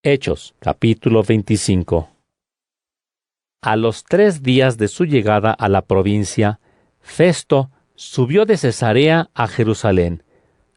Hechos, capítulo 25. A los 3 días de su llegada a la provincia, Festo subió de Cesarea a Jerusalén.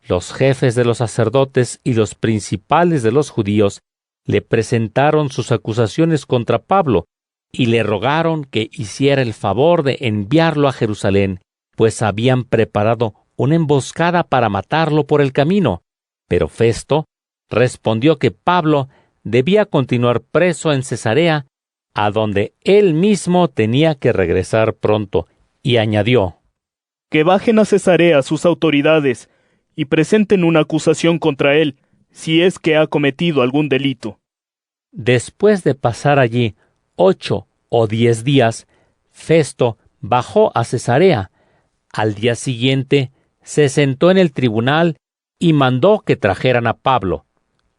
Los jefes de los sacerdotes y los principales de los judíos le presentaron sus acusaciones contra Pablo y le rogaron que hiciera el favor de enviarlo a Jerusalén, pues habían preparado una emboscada para matarlo por el camino. Pero Festo respondió que Pablo debía continuar preso en Cesarea, a donde él mismo tenía que regresar pronto, y añadió: Que bajen a Cesarea sus autoridades y presenten una acusación contra él, si es que ha cometido algún delito. Después de pasar allí 8 o 10 días, Festo bajó a Cesarea. Al día siguiente se sentó en el tribunal y mandó que trajeran a Pablo.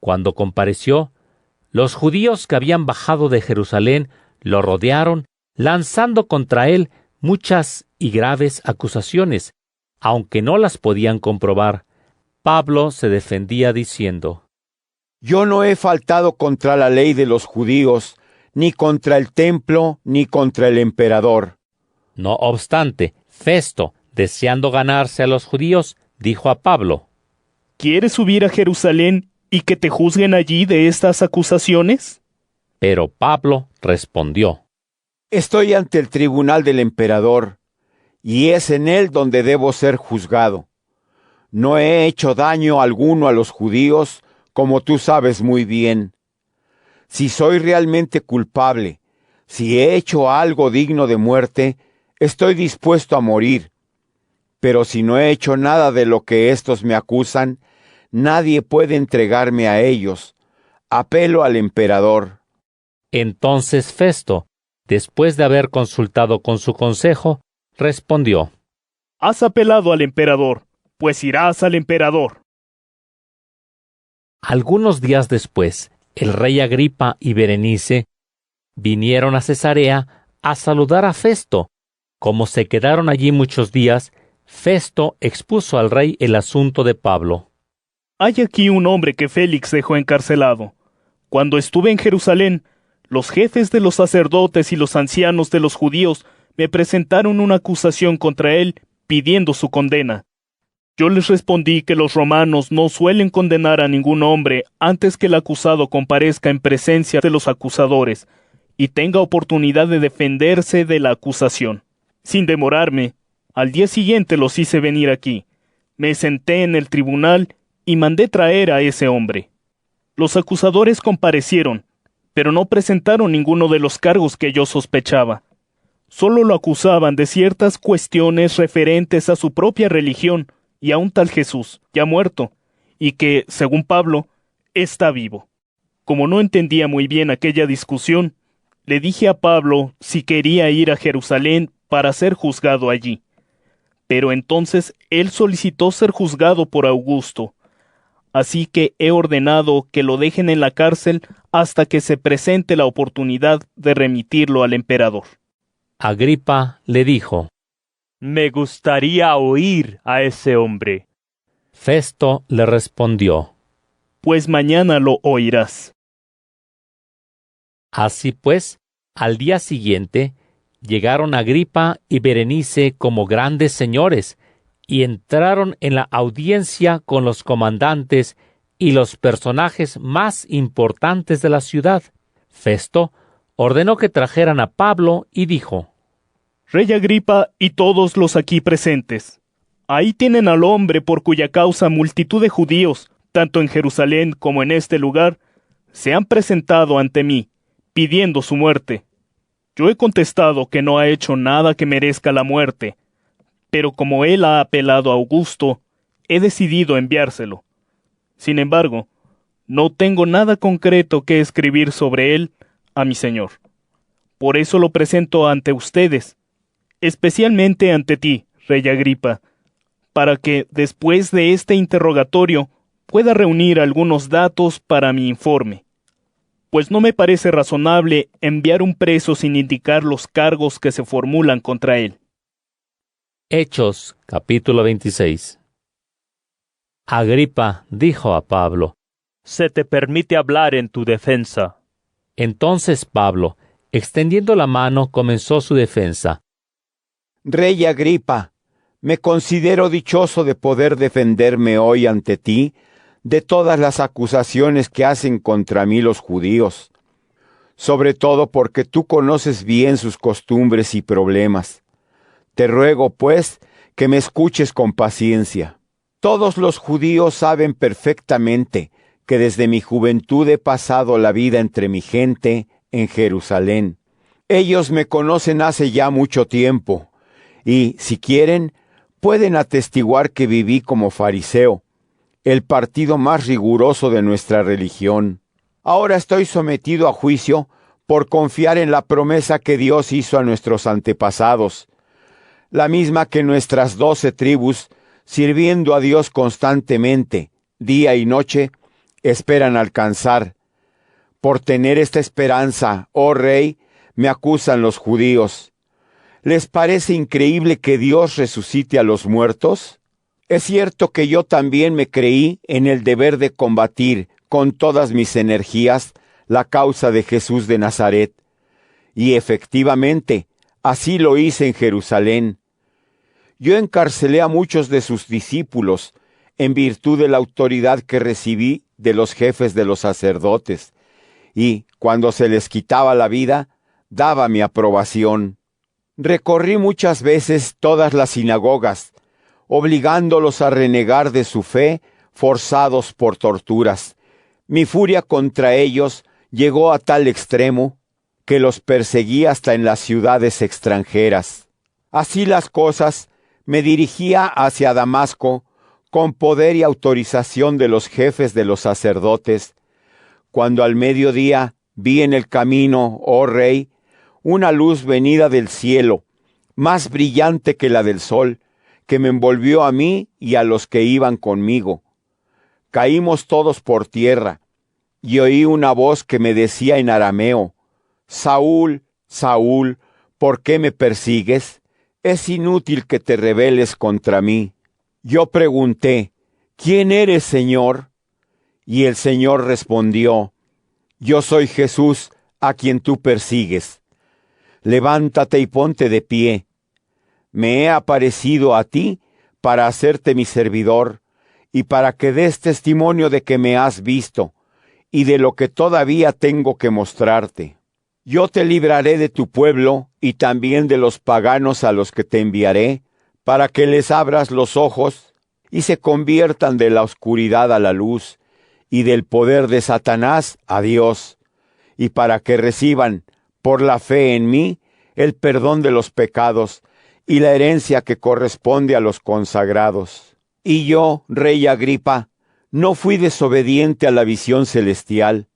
Cuando compareció, los judíos que habían bajado de Jerusalén lo rodearon, lanzando contra él muchas y graves acusaciones, aunque no las podían comprobar. Pablo se defendía diciendo: Yo no he faltado contra la ley de los judíos, ni contra el templo, ni contra el emperador. No obstante, Festo, deseando ganarse a los judíos, dijo a Pablo: ¿Quieres subir a Jerusalén y que te juzguen allí de estas acusaciones? Pero Pablo respondió: Estoy ante el tribunal del emperador, y es en él donde debo ser juzgado. No he hecho daño alguno a los judíos, como tú sabes muy bien. Si soy realmente culpable, si he hecho algo digno de muerte, estoy dispuesto a morir. Pero si no he hecho nada de lo que éstos me acusan, nadie puede entregarme a ellos. Apelo al emperador. Entonces Festo, después de haber consultado con su consejo, respondió: Has apelado al emperador, pues irás al emperador. Algunos días después, el rey Agripa y Berenice vinieron a Cesarea a saludar a Festo. Como se quedaron allí muchos días, Festo expuso al rey el asunto de Pablo. Hay aquí un hombre que Félix dejó encarcelado. Cuando estuve en Jerusalén, los jefes de los sacerdotes y los ancianos de los judíos me presentaron una acusación contra él, pidiendo su condena. Yo les respondí que los romanos no suelen condenar a ningún hombre antes que el acusado comparezca en presencia de los acusadores y tenga oportunidad de defenderse de la acusación. Sin demorarme, al día siguiente los hice venir aquí. Me senté en el tribunal y mandé traer a ese hombre. Los acusadores comparecieron, pero no presentaron ninguno de los cargos que yo sospechaba. Solo lo acusaban de ciertas cuestiones referentes a su propia religión y a un tal Jesús, ya muerto, y que, según Pablo, está vivo. Como no entendía muy bien aquella discusión, le dije a Pablo si quería ir a Jerusalén para ser juzgado allí. Pero entonces él solicitó ser juzgado por Augusto. Así que he ordenado que lo dejen en la cárcel hasta que se presente la oportunidad de remitirlo al emperador. Agripa le dijo: Me gustaría oír a ese hombre. Festo le respondió: Pues mañana lo oirás. Así pues, al día siguiente, llegaron Agripa y Berenice como grandes señores, y entraron en la audiencia con los comandantes y los personajes más importantes de la ciudad. Festo ordenó que trajeran a Pablo y dijo: Rey Agripa y todos los aquí presentes, ahí tienen al hombre por cuya causa multitud de judíos, tanto en Jerusalén como en este lugar, se han presentado ante mí, pidiendo su muerte. Yo he contestado que no ha hecho nada que merezca la muerte, pero como él ha apelado a Augusto, he decidido enviárselo. Sin embargo, no tengo nada concreto que escribir sobre él a mi señor. Por eso lo presento ante ustedes, especialmente ante ti, Rey Agripa, para que, después de este interrogatorio, pueda reunir algunos datos para mi informe. Pues no me parece razonable enviar un preso sin indicar los cargos que se formulan contra él. Hechos, capítulo 26. Agripa dijo a Pablo: se te permite hablar en tu defensa. Entonces Pablo, extendiendo la mano, comenzó su defensa. Rey Agripa, me considero dichoso de poder defenderme hoy ante ti de todas las acusaciones que hacen contra mí los judíos, sobre todo porque tú conoces bien sus costumbres y problemas. Te ruego, pues, que me escuches con paciencia. Todos los judíos saben perfectamente que desde mi juventud he pasado la vida entre mi gente en Jerusalén. Ellos me conocen hace ya mucho tiempo, y, si quieren, pueden atestiguar que viví como fariseo, el partido más riguroso de nuestra religión. Ahora estoy sometido a juicio por confiar en la promesa que Dios hizo a nuestros antepasados, la misma que nuestras 12 tribus, sirviendo a Dios constantemente, día y noche, esperan alcanzar. Por tener esta esperanza, oh Rey, me acusan los judíos. ¿Les parece increíble que Dios resucite a los muertos? Es cierto que yo también me creí en el deber de combatir con todas mis energías la causa de Jesús de Nazaret. Y efectivamente, así lo hice en Jerusalén. Yo encarcelé a muchos de sus discípulos en virtud de la autoridad que recibí de los jefes de los sacerdotes, y cuando se les quitaba la vida, daba mi aprobación. Recorrí muchas veces todas las sinagogas, obligándolos a renegar de su fe, forzados por torturas. Mi furia contra ellos llegó a tal extremo que los perseguí hasta en las ciudades extranjeras. Así las cosas, me dirigía hacia Damasco con poder y autorización de los jefes de los sacerdotes, cuando al mediodía vi en el camino, oh Rey, una luz venida del cielo, más brillante que la del sol, que me envolvió a mí y a los que iban conmigo. Caímos todos por tierra, y oí una voz que me decía en arameo: Saúl, Saúl, ¿por qué me persigues? Es inútil que te rebeles contra mí. Yo pregunté: ¿Quién eres, Señor? Y el Señor respondió: Yo soy Jesús, a quien tú persigues. Levántate y ponte de pie. Me he aparecido a ti para hacerte mi servidor y para que des testimonio de que me has visto y de lo que todavía tengo que mostrarte. Yo te libraré de tu pueblo y también de los paganos a los que te enviaré, para que les abras los ojos y se conviertan de la oscuridad a la luz y del poder de Satanás a Dios, y para que reciban, por la fe en mí, el perdón de los pecados y la herencia que corresponde a los consagrados. Y yo, Rey Agripa, no fui desobediente a la visión celestial.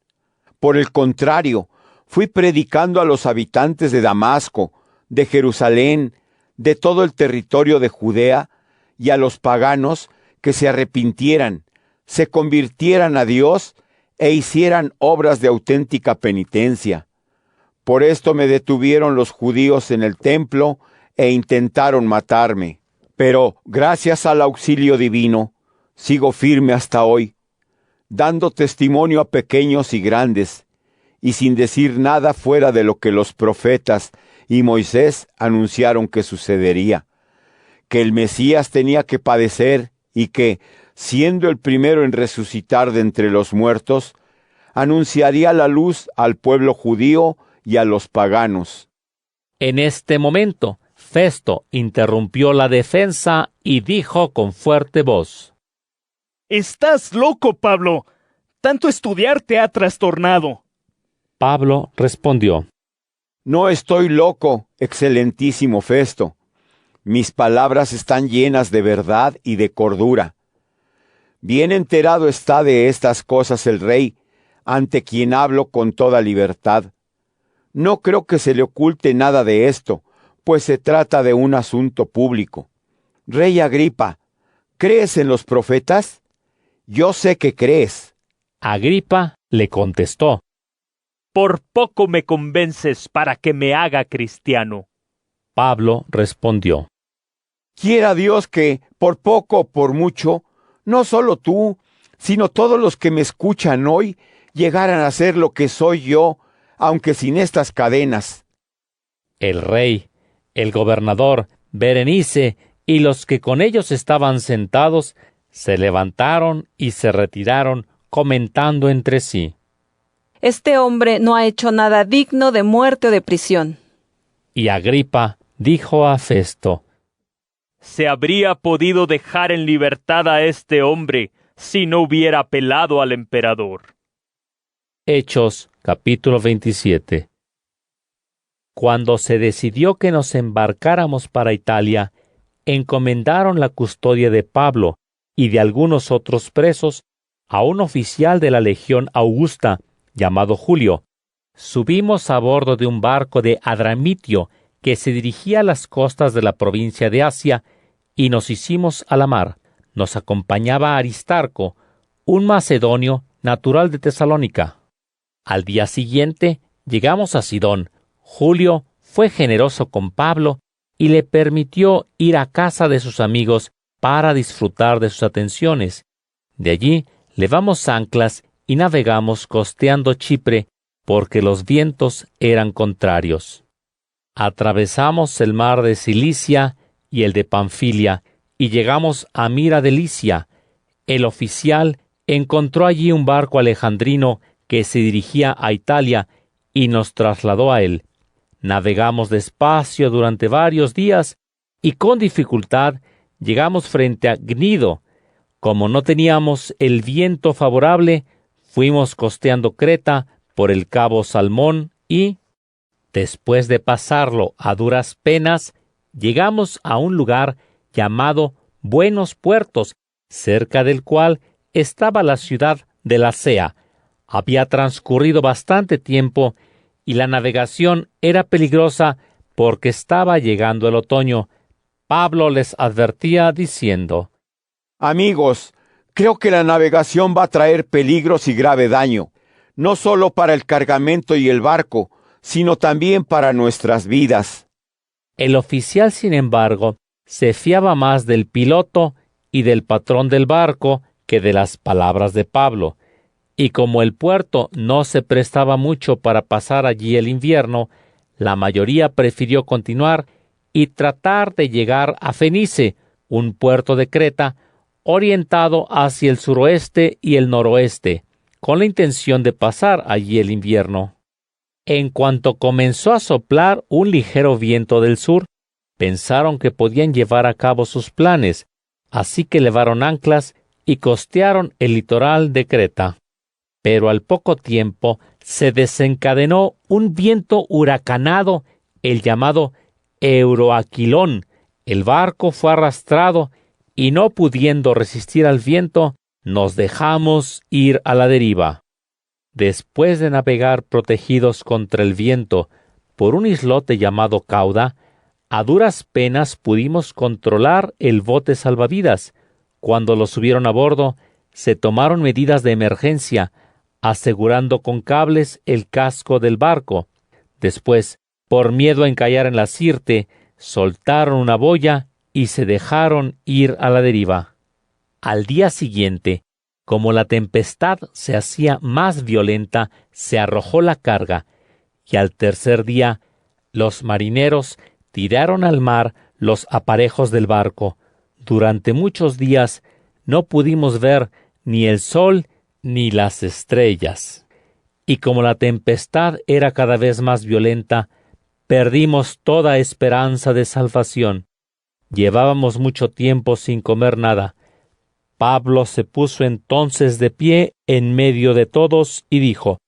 Por el contrario, fui predicando a los habitantes de Damasco, de Jerusalén, de todo el territorio de Judea, y a los paganos que se arrepintieran, se convirtieran a Dios e hicieran obras de auténtica penitencia. Por esto me detuvieron los judíos en el templo e intentaron matarme. Pero, gracias al auxilio divino, sigo firme hasta hoy, dando testimonio a pequeños y grandes, y sin decir nada fuera de lo que los profetas y Moisés anunciaron que sucedería, que el Mesías tenía que padecer y que, siendo el primero en resucitar de entre los muertos, anunciaría la luz al pueblo judío y a los paganos. En este momento, Festo interrumpió la defensa y dijo con fuerte voz: ¡Estás loco, Pablo! Tanto estudiar te ha trastornado. Pablo respondió: No estoy loco, excelentísimo Festo. Mis palabras están llenas de verdad y de cordura. Bien enterado está de estas cosas el rey, ante quien hablo con toda libertad. No creo que se le oculte nada de esto, pues se trata de un asunto público. Rey Agripa, ¿crees en los profetas? Yo sé que crees. Agripa le contestó: Por poco me convences para que me haga cristiano. Pablo respondió: Quiera Dios que, por poco o por mucho, no solo tú, sino todos los que me escuchan hoy llegaran a ser lo que soy yo, aunque sin estas cadenas. El rey, el gobernador, Berenice y los que con ellos estaban sentados se levantaron y se retiraron, comentando entre sí: Este hombre no ha hecho nada digno de muerte o de prisión. Y Agripa dijo a Festo: Se habría podido dejar en libertad a este hombre si no hubiera apelado al emperador. Hechos, capítulo 27. Cuando se decidió que nos embarcáramos para Italia, encomendaron la custodia de Pablo y de algunos otros presos a un oficial de la Legión Augusta, llamado Julio. Subimos a bordo de un barco de Adramitio que se dirigía a las costas de la provincia de Asia, y nos hicimos a la mar. Nos acompañaba Aristarco, un macedonio natural de Tesalónica. Al día siguiente llegamos a Sidón. Julio fue generoso con Pablo y le permitió ir a casa de sus amigos para disfrutar de sus atenciones. De allí levamos anclas y navegamos costeando Chipre, porque los vientos eran contrarios. Atravesamos el mar de Cilicia y el de Panfilia, y llegamos a Mira de Licia. El oficial encontró allí un barco alejandrino que se dirigía a Italia y nos trasladó a él. Navegamos despacio durante varios días y con dificultad llegamos frente a Gnido. Como no teníamos el viento favorable, fuimos costeando Creta por el cabo Salmón y, después de pasarlo a duras penas, llegamos a un lugar llamado Buenos Puertos, cerca del cual estaba la ciudad de Lasea. Había transcurrido bastante tiempo y la navegación era peligrosa porque estaba llegando el otoño. Pablo les advertía diciendo: Amigos, creo que la navegación va a traer peligros y grave daño, no solo para el cargamento y el barco, sino también para nuestras vidas. El oficial, sin embargo, se fiaba más del piloto y del patrón del barco que de las palabras de Pablo, y como el puerto no se prestaba mucho para pasar allí el invierno, la mayoría prefirió continuar y tratar de llegar a Fenice, un puerto de Creta, orientado hacia el suroeste y el noroeste, con la intención de pasar allí el invierno. En cuanto comenzó a soplar un ligero viento del sur, pensaron que podían llevar a cabo sus planes, así que levaron anclas y costearon el litoral de Creta. Pero al poco tiempo se desencadenó un viento huracanado, el llamado Euroaquilón. El barco fue arrastrado y, no pudiendo resistir al viento, nos dejamos ir a la deriva. Después de navegar protegidos contra el viento por un islote llamado Cauda, a duras penas pudimos controlar el bote salvavidas. Cuando lo subieron a bordo, se tomaron medidas de emergencia, asegurando con cables el casco del barco. Después, por miedo a encallar en la Sirte, soltaron una boya y se dejaron ir a la deriva. Al día siguiente, como la tempestad se hacía más violenta, se arrojó la carga, y al tercer día los marineros tiraron al mar los aparejos del barco. Durante muchos días no pudimos ver ni el sol ni las estrellas. Y como la tempestad era cada vez más violenta, perdimos toda esperanza de salvación. Llevábamos mucho tiempo sin comer nada. Pablo se puso entonces de pie en medio de todos y dijo: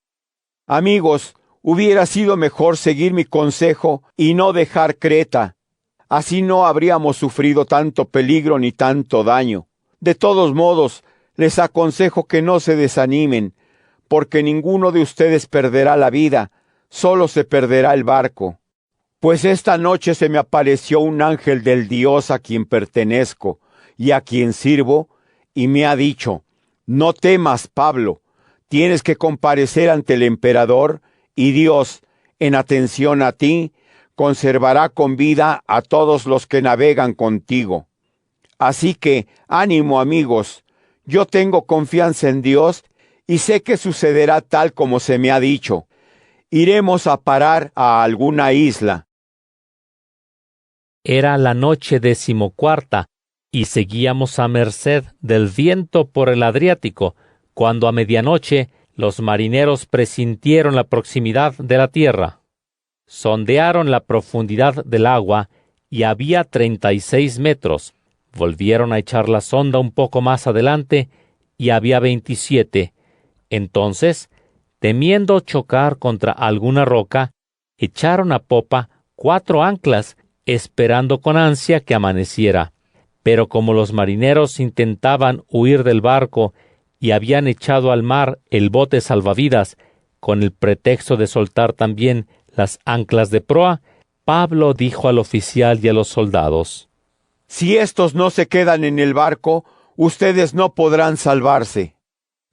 Amigos, hubiera sido mejor seguir mi consejo y no dejar Creta. Así no habríamos sufrido tanto peligro ni tanto daño. De todos modos, les aconsejo que no se desanimen, porque ninguno de ustedes perderá la vida, solo se perderá el barco. Pues esta noche se me apareció un ángel del Dios a quien pertenezco y a quien sirvo, y me ha dicho: no temas, Pablo, tienes que comparecer ante el emperador, y Dios, en atención a ti, conservará con vida a todos los que navegan contigo. Así que, ánimo, amigos, Yo tengo confianza en Dios y sé que sucederá tal como se me ha dicho. Iremos a parar a alguna isla. Era la noche 14ª, y seguíamos a merced del viento por el Adriático, cuando a medianoche los marineros presintieron la proximidad de la tierra. Sondearon la profundidad del agua, y había 36 metros. Volvieron a echar la sonda un poco más adelante, y había 27. Entonces, temiendo chocar contra alguna roca, echaron a popa 4 anclas, esperando con ansia que amaneciera. Pero como los marineros intentaban huir del barco y habían echado al mar el bote salvavidas, con el pretexto de soltar también las anclas de proa, Pablo dijo al oficial y a los soldados: Si estos no se quedan en el barco, ustedes no podrán salvarse.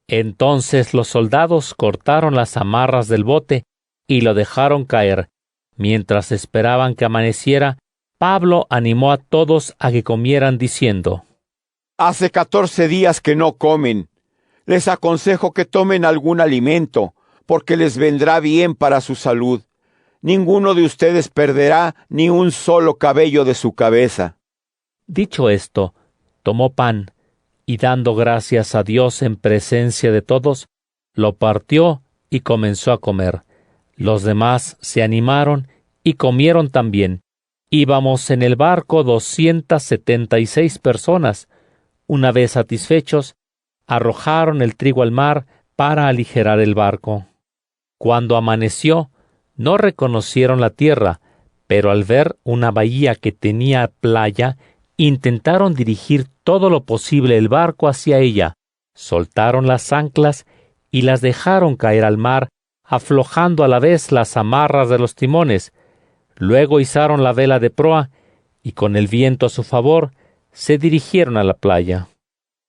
Entonces los soldados cortaron las amarras del bote y lo dejaron caer. Mientras esperaban que amaneciera, Pablo animó a todos a que comieran diciendo: Hace 14 días que no comen. Les aconsejo que tomen algún alimento, porque les vendrá bien para su salud. Ninguno de ustedes perderá ni un solo cabello de su cabeza. Dicho esto, tomó pan, y dando gracias a Dios en presencia de todos, lo partió y comenzó a comer. Los demás se animaron y comieron también. Íbamos en el barco 276 personas. Una vez satisfechos, arrojaron el trigo al mar para aligerar el barco. Cuando amaneció, no reconocieron la tierra, pero al ver una bahía que tenía playa, intentaron dirigir todo lo posible el barco hacia ella. Soltaron las anclas y las dejaron caer al mar, aflojando a la vez las amarras de los timones. Luego izaron la vela de proa y con el viento a su favor se dirigieron a la playa.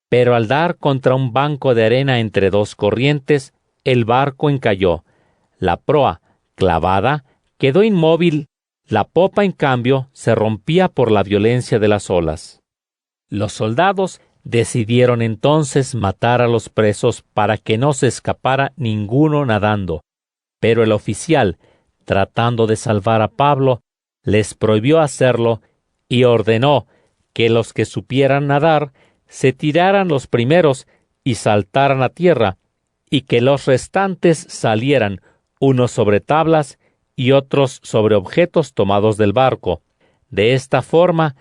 Pero al dar contra un banco de arena entre 2 corrientes, el barco encalló. La proa, clavada, quedó inmóvil. La popa, en cambio, se rompía por la violencia de las olas. Los soldados decidieron entonces matar a los presos para que no se escapara ninguno nadando. Pero el oficial, tratando de salvar a Pablo, les prohibió hacerlo y ordenó que los que supieran nadar se tiraran los primeros y saltaran a tierra, y que los restantes salieran, unos sobre tablas y otros sobre objetos tomados del barco. De esta forma,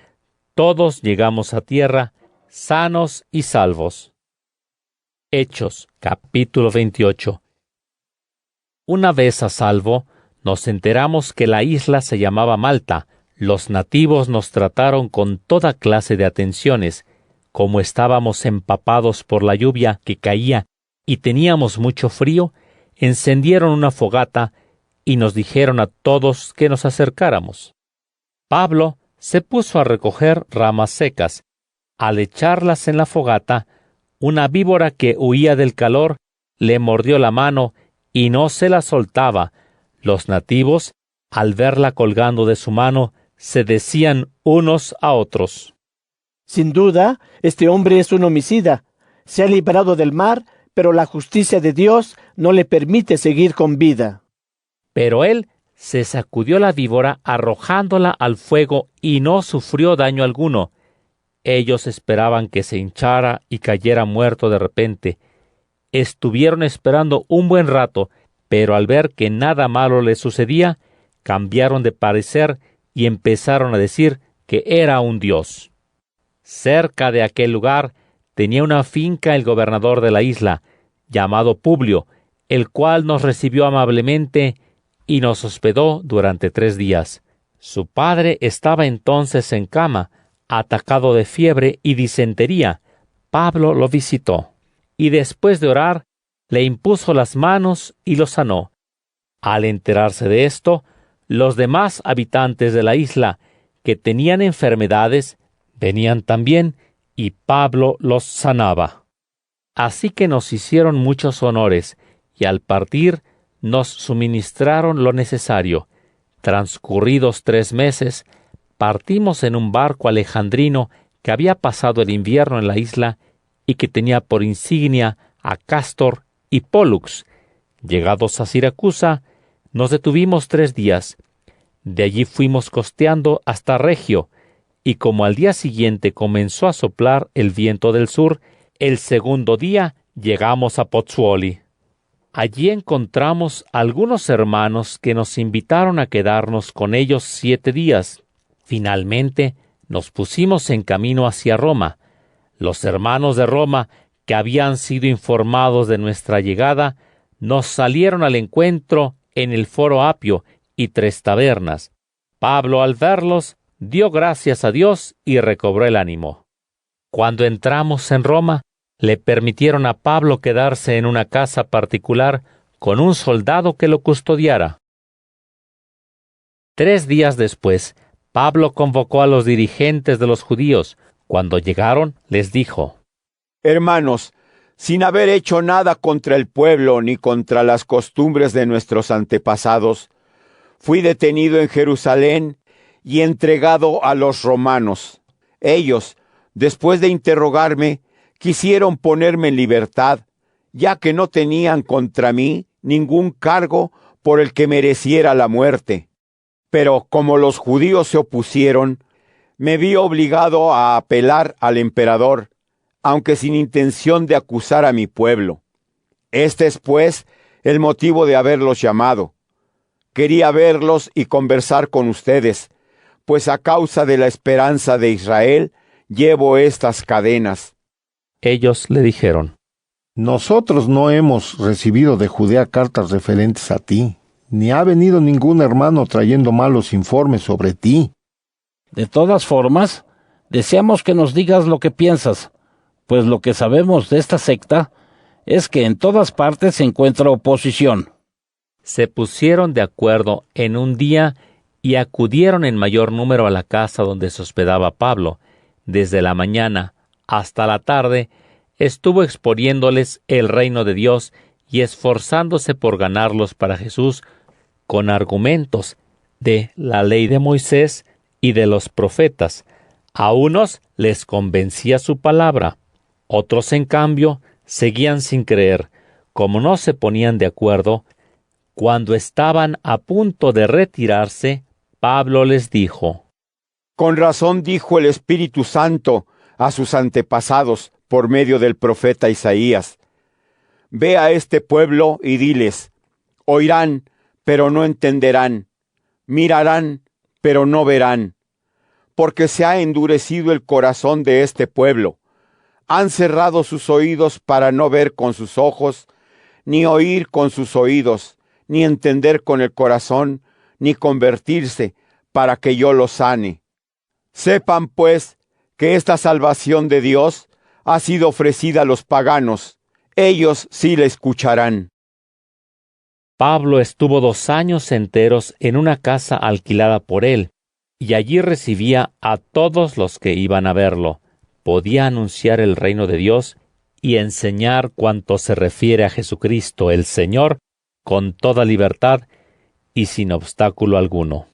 todos llegamos a tierra, sanos y salvos. Hechos, capítulo 28. Una vez a salvo, nos enteramos que la isla se llamaba Malta. Los nativos nos trataron con toda clase de atenciones. Como estábamos empapados por la lluvia que caía y teníamos mucho frío, encendieron una fogata y nos dijeron a todos que nos acercáramos. Pablo se puso a recoger ramas secas. Al echarlas en la fogata, una víbora que huía del calor le mordió la mano y no se la soltaba. Los nativos, al verla colgando de su mano, se decían unos a otros: Sin duda, este hombre es un homicida. Se ha librado del mar, pero la justicia de Dios no le permite seguir con vida. Pero él se sacudió la víbora arrojándola al fuego y no sufrió daño alguno. Ellos esperaban que se hinchara y cayera muerto de repente. Estuvieron esperando un buen rato, pero al ver que nada malo le sucedía, cambiaron de parecer y empezaron a decir que era un dios. Cerca de aquel lugar tenía una finca el gobernador de la isla, llamado Publio, el cual nos recibió amablemente y nos hospedó durante 3 días. Su padre estaba entonces en cama, atacado de fiebre y disentería. Pablo lo visitó, y después de orar, le impuso las manos y lo sanó. Al enterarse de esto, los demás habitantes de la isla que tenían enfermedades venían también, y Pablo los sanaba. Así que nos hicieron muchos honores, y al partir nos suministraron lo necesario. Transcurridos 3 meses, partimos en un barco alejandrino que había pasado el invierno en la isla, y que tenía por insignia a Cástor y Pólux. Llegados a Siracusa, nos detuvimos 3 días. De allí fuimos costeando hasta Regio, y como al día siguiente comenzó a soplar el viento del sur, el segundo día llegamos a Pozzuoli. Allí encontramos algunos hermanos que nos invitaron a quedarnos con ellos 7 días. Finalmente nos pusimos en camino hacia Roma. Los hermanos de Roma, que habían sido informados de nuestra llegada, nos salieron al encuentro en el Foro Apio y 3 tabernas. Pablo, al verlos, dio gracias a Dios y recobró el ánimo. Cuando entramos en Roma, le permitieron a Pablo quedarse en una casa particular con un soldado que lo custodiara. 3 días después, Pablo convocó a los dirigentes de los judíos. Cuando llegaron, les dijo: Hermanos, sin haber hecho nada contra el pueblo ni contra las costumbres de nuestros antepasados, fui detenido en Jerusalén y entregado a los romanos. Ellos, después de interrogarme, quisieron ponerme en libertad, ya que no tenían contra mí ningún cargo por el que mereciera la muerte. Pero como los judíos se opusieron, me vi obligado a apelar al emperador, aunque sin intención de acusar a mi pueblo. Este es, pues, el motivo de haberlos llamado. Quería verlos y conversar con ustedes, pues a causa de la esperanza de Israel llevo estas cadenas. Ellos le dijeron: Nosotros no hemos recibido de Judea cartas referentes a ti, ni ha venido ningún hermano trayendo malos informes sobre ti. De todas formas, deseamos que nos digas lo que piensas, pues lo que sabemos de esta secta es que en todas partes se encuentra oposición. Se pusieron de acuerdo en un día y acudieron en mayor número a la casa donde se hospedaba Pablo. Desde la mañana hasta la tarde estuvo exponiéndoles el reino de Dios y esforzándose por ganarlos para Jesús con argumentos de la ley de Moisés y de los profetas. A unos les convencía su palabra, otros en cambio seguían sin creer. Como no se ponían de acuerdo, cuando estaban a punto de retirarse, Pablo les dijo: Con razón dijo el Espíritu Santo a sus antepasados por medio del profeta Isaías: Ve a este pueblo y diles: oirán, pero no entenderán; mirarán, pero no verán. Porque se ha endurecido el corazón de este pueblo. Han cerrado sus oídos para no ver con sus ojos, ni oír con sus oídos, ni entender con el corazón, ni convertirse, para que yo los sane. Sepan, pues, que esta salvación de Dios ha sido ofrecida a los paganos. Ellos sí la escucharán. Pablo estuvo 2 años enteros en una casa alquilada por él, y allí recibía a todos los que iban a verlo. Podía anunciar el reino de Dios y enseñar cuanto se refiere a Jesucristo el Señor con toda libertad y sin obstáculo alguno.